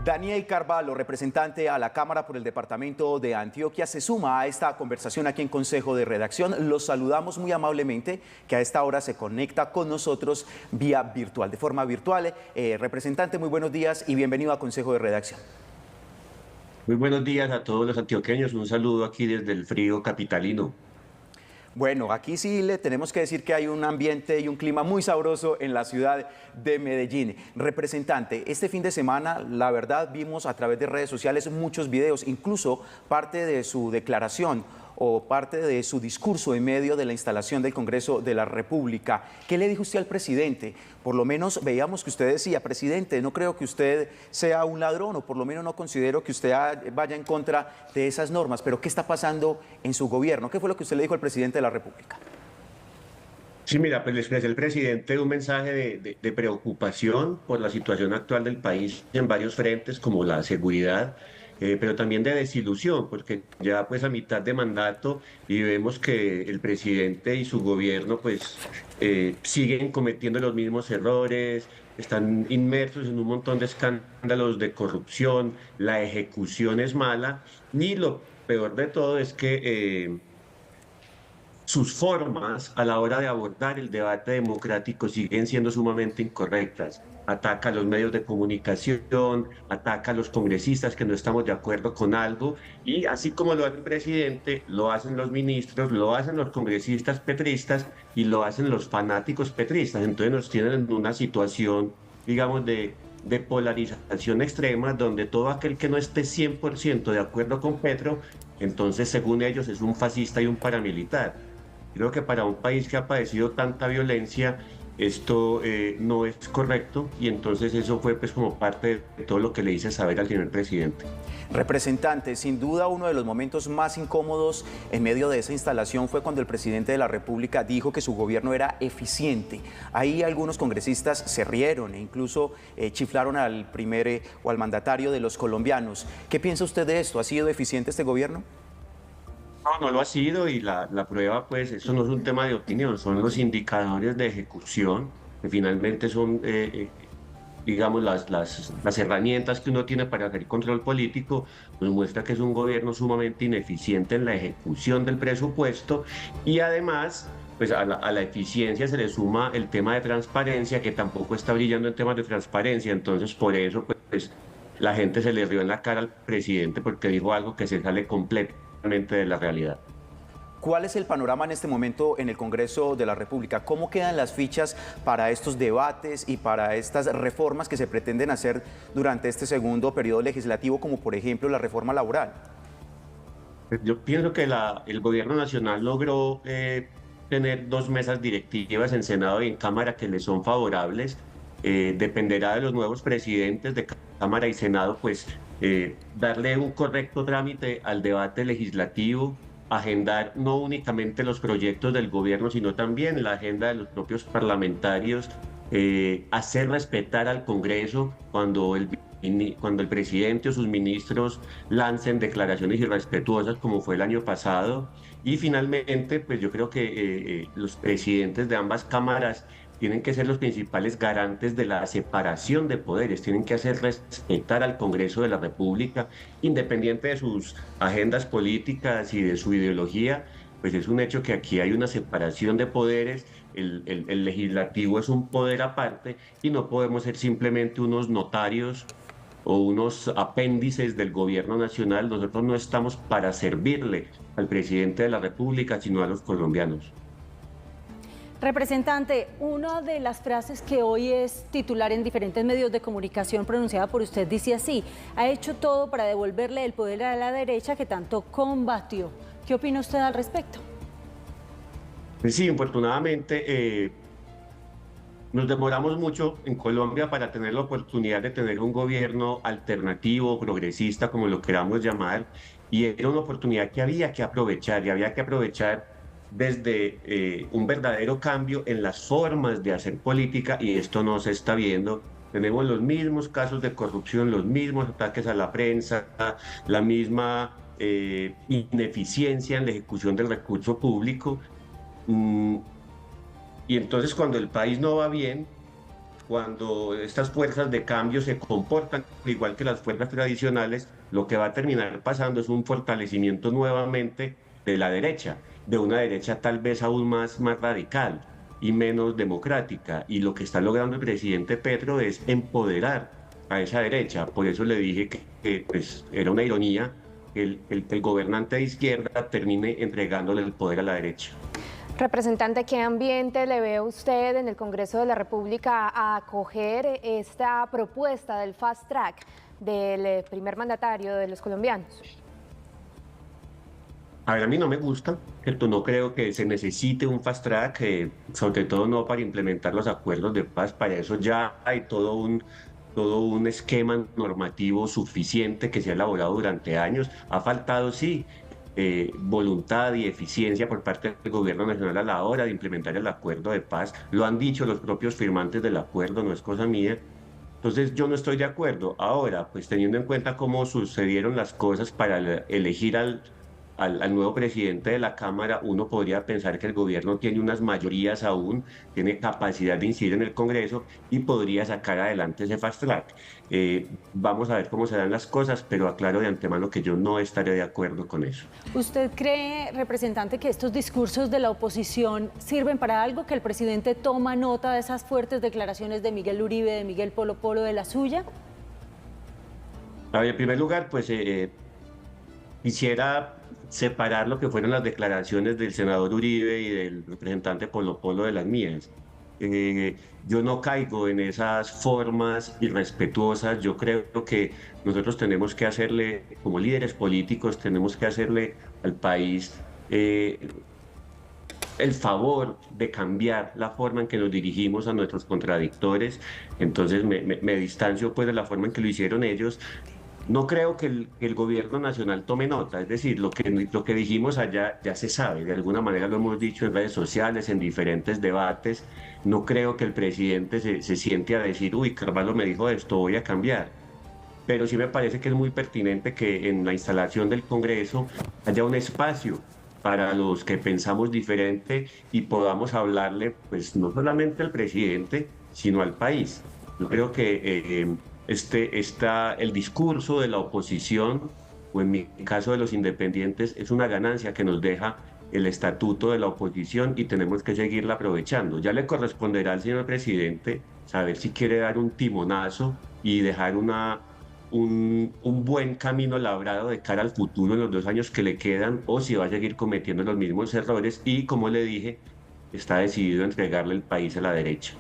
Daniel Carvalho, representante a la Cámara por el Departamento de Antioquia, se suma a esta conversación aquí en Consejo de Redacción. Los saludamos muy amablemente, que a esta hora se conecta con nosotros vía virtual, de forma virtual. Representante, muy buenos días y bienvenido a Consejo de Redacción. Muy buenos días a todos los antioqueños. Un saludo aquí desde el frío capitalino. Bueno, aquí sí le tenemos que decir que hay un ambiente y un clima muy sabroso en la ciudad de Medellín. Representante, este fin de semana, la verdad, vimos a través de redes sociales muchos videos, incluso parte de su declaración o parte de su discurso en medio de la instalación del Congreso de la República. ¿Qué le dijo usted al presidente? Por lo menos veíamos que usted decía, presidente, no creo que usted sea un ladrón, o por lo menos no considero que usted vaya en contra de esas normas, pero ¿qué está pasando en su gobierno? ¿Qué fue lo que usted le dijo al presidente de la República? Sí, mira, pues le expresé al presidente un mensaje de preocupación por la situación actual del país en varios frentes, como la seguridad, pero también de desilusión, porque ya pues a mitad de mandato y vemos que el presidente y su gobierno pues siguen cometiendo los mismos errores, están inmersos en un montón de escándalos de corrupción, la ejecución es mala y lo peor de todo es que sus formas a la hora de abordar el debate democrático siguen siendo sumamente incorrectas. Ataca a los medios de comunicación, ataca a los congresistas que no estamos de acuerdo con algo, y así como lo hace el presidente, lo hacen los ministros, lo hacen los congresistas petristas y lo hacen los fanáticos petristas. Entonces nos tienen en una situación, digamos, de polarización extrema, donde todo aquel que no esté 100% de acuerdo con Petro, entonces según ellos es un fascista y un paramilitar. Creo que para un país que ha padecido tanta violencia, esto no es correcto, y entonces eso fue pues como parte de todo lo que le hice saber al señor presidente. Representante, sin duda uno de los momentos más incómodos en medio de esa instalación fue cuando el presidente de la República dijo que su gobierno era eficiente. Ahí algunos congresistas se rieron e incluso chiflaron al o al mandatario de los colombianos. ¿Qué piensa usted de esto? ¿Ha sido eficiente este gobierno? No, no lo ha sido, y la prueba, pues, eso no es un tema de opinión, son los indicadores de ejecución, que finalmente son, digamos, las herramientas que uno tiene para hacer control político. Nos muestra que es un gobierno sumamente ineficiente en la ejecución del presupuesto, y además, pues a la eficiencia se le suma el tema de transparencia, que tampoco está brillando en temas de transparencia. Entonces, por eso, pues, la gente se le rió en la cara al presidente porque dijo algo que se sale completamente de la realidad. ¿Cuál es el panorama en este momento en el Congreso de la República? ¿Cómo quedan las fichas para estos debates y para estas reformas que se pretenden hacer durante este segundo periodo legislativo, como por ejemplo la reforma laboral? Yo pienso que el gobierno nacional logró tener dos mesas directivas en Senado y en Cámara que le son favorables. Dependerá de los nuevos presidentes de Cámara y Senado, pues darle un correcto trámite al debate legislativo, agendar no únicamente los proyectos del gobierno, sino también la agenda de los propios parlamentarios, hacer respetar al Congreso cuando el presidente o sus ministros lancen declaraciones irrespetuosas, como fue el año pasado. Y finalmente, pues yo creo que los presidentes de ambas cámaras tienen que ser los principales garantes de la separación de poderes, tienen que hacer respetar al Congreso de la República, independiente de sus agendas políticas y de su ideología. Pues es un hecho que aquí hay una separación de poderes, el legislativo es un poder aparte, y no podemos ser simplemente unos notarios o unos apéndices del gobierno nacional. Nosotros no estamos para servirle al presidente de la República, sino a los colombianos. Representante, una de las frases que hoy es titular en diferentes medios de comunicación pronunciada por usted dice así: ha hecho todo para devolverle el poder a la derecha que tanto combatió. ¿Qué opina usted al respecto? Pues sí, infortunadamente nos demoramos mucho en Colombia para tener la oportunidad de tener un gobierno alternativo, progresista, como lo queramos llamar, y era una oportunidad que había que aprovechar, y había que aprovechar desde un verdadero cambio en las formas de hacer política, y esto no se está viendo. Tenemos los mismos casos de corrupción, los mismos ataques a la prensa, la misma ineficiencia en la ejecución del recurso público. Y entonces cuando el país no va bien, cuando estas fuerzas de cambio se comportan igual que las fuerzas tradicionales, lo que va a terminar pasando es un fortalecimiento nuevamente de la derecha, de una derecha tal vez aún más radical y menos democrática. Y lo que está logrando el presidente Petro es empoderar a esa derecha. Por eso le dije que, pues, era una ironía que el gobernante de izquierda termine entregándole el poder a la derecha. Representante, ¿qué ambiente le ve usted en el Congreso de la República a acoger esta propuesta del fast track del primer mandatario de los colombianos? A ver, a mí no me gusta, ¿cierto? No creo que se necesite un fast track, sobre todo no para implementar los acuerdos de paz. Para eso ya hay todo un esquema normativo suficiente que se ha elaborado durante años. Ha faltado, sí, voluntad y eficiencia por parte del gobierno nacional a la hora de implementar el acuerdo de paz. Lo han dicho los propios firmantes del acuerdo, no es cosa mía. Entonces yo no estoy de acuerdo. Ahora, pues teniendo en cuenta cómo sucedieron las cosas para elegir al nuevo presidente de la Cámara, uno podría pensar que el gobierno tiene unas mayorías aún, tiene capacidad de incidir en el Congreso y podría sacar adelante ese fast track. Vamos a ver cómo se dan las cosas, pero aclaro de antemano que yo no estaré de acuerdo con eso. ¿Usted cree, representante, que estos discursos de la oposición sirven para algo, que el presidente toma nota de esas fuertes declaraciones de Miguel Uribe, de Miguel Polo Polo, de la suya? A ver, en primer lugar, pues quisiera separar lo que fueron las declaraciones del senador Uribe y del representante Polo Polo de las mías. Yo no caigo en esas formas irrespetuosas. Yo creo que nosotros tenemos que hacerle, como líderes políticos, tenemos que hacerle al país el favor de cambiar la forma en que nos dirigimos a nuestros contradictores. Entonces me distancio pues de la forma en que lo hicieron ellos. No creo que el gobierno nacional tome nota, es decir, lo que dijimos allá ya se sabe, de alguna manera lo hemos dicho en redes sociales, en diferentes debates. No creo que el presidente se siente a decir, uy, Carvalho me dijo esto, voy a cambiar. Pero sí me parece que es muy pertinente que en la instalación del Congreso haya un espacio para los que pensamos diferente y podamos hablarle, pues no solamente al presidente, sino al país. Yo creo que el discurso de la oposición, o en mi caso de los independientes, es una ganancia que nos deja el estatuto de la oposición y tenemos que seguirla aprovechando. Ya le corresponderá al señor presidente saber si quiere dar un timonazo y dejar un buen camino labrado de cara al futuro en los 2 años que le quedan, o si va a seguir cometiendo los mismos errores y, como le dije, está decidido a entregarle el país a la derecha.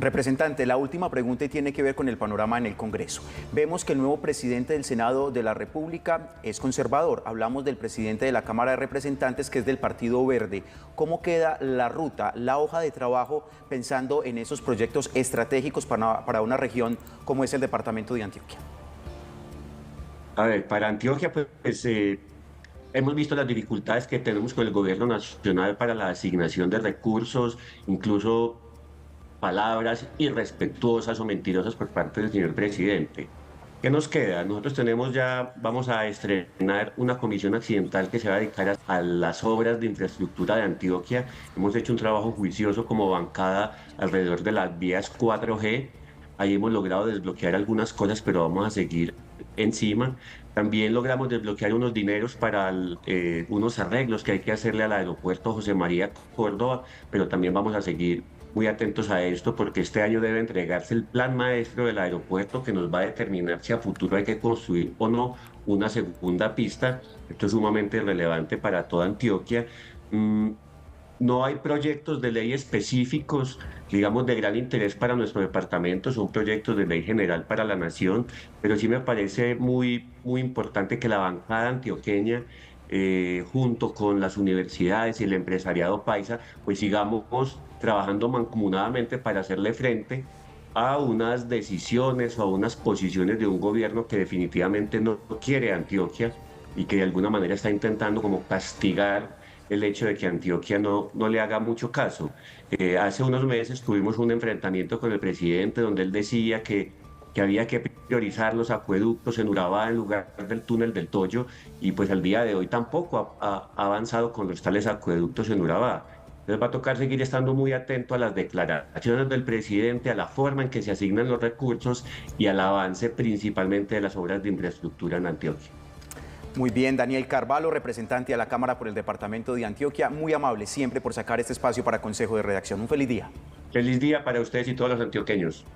Representante, la última pregunta tiene que ver con el panorama en el Congreso. Vemos que el nuevo presidente del Senado de la República es conservador. Hablamos del presidente de la Cámara de Representantes, que es del Partido Verde. ¿Cómo queda la ruta, la hoja de trabajo, pensando en esos proyectos estratégicos para una región como es el departamento de Antioquia? A ver, para Antioquia, pues hemos visto las dificultades que tenemos con el gobierno nacional para la asignación de recursos, incluso palabras irrespetuosas o mentirosas por parte del señor presidente. ¿Qué nos queda? Nosotros vamos a estrenar una comisión accidental que se va a dedicar a las obras de infraestructura de Antioquia. Hemos hecho un trabajo juicioso como bancada alrededor de las vías 4G. Ahí hemos logrado desbloquear algunas cosas, pero vamos a seguir encima. También logramos desbloquear unos dineros para unos arreglos que hay que hacerle al aeropuerto José María Córdoba, pero también vamos a seguir muy atentos a esto, porque este año debe entregarse el plan maestro del aeropuerto que nos va a determinar si a futuro hay que construir o no una segunda pista. Esto es sumamente relevante para toda Antioquia. No hay proyectos de ley específicos, digamos, de gran interés para nuestro departamento, son proyectos de ley general para la nación, pero sí me parece muy importante que la bancada antioqueña, junto con las universidades y el empresariado paisa, pues sigamos trabajando mancomunadamente para hacerle frente a unas decisiones o a unas posiciones de un gobierno que definitivamente no quiere Antioquia y que de alguna manera está intentando como castigar el hecho de que Antioquia no le haga mucho caso. Hace unos meses tuvimos un enfrentamiento con el presidente donde él decía que había que priorizar los acueductos en Urabá en lugar del túnel del Toyo, y pues al día de hoy tampoco ha avanzado con los tales acueductos en Urabá. Les va a tocar seguir estando muy atento a las declaraciones del presidente, a la forma en que se asignan los recursos y al avance principalmente de las obras de infraestructura en Antioquia. Muy bien, Daniel Carvalho, representante de la Cámara por el Departamento de Antioquia, muy amable siempre por sacar este espacio para Consejo de Redacción. Un feliz día. Feliz día para ustedes y todos los antioqueños.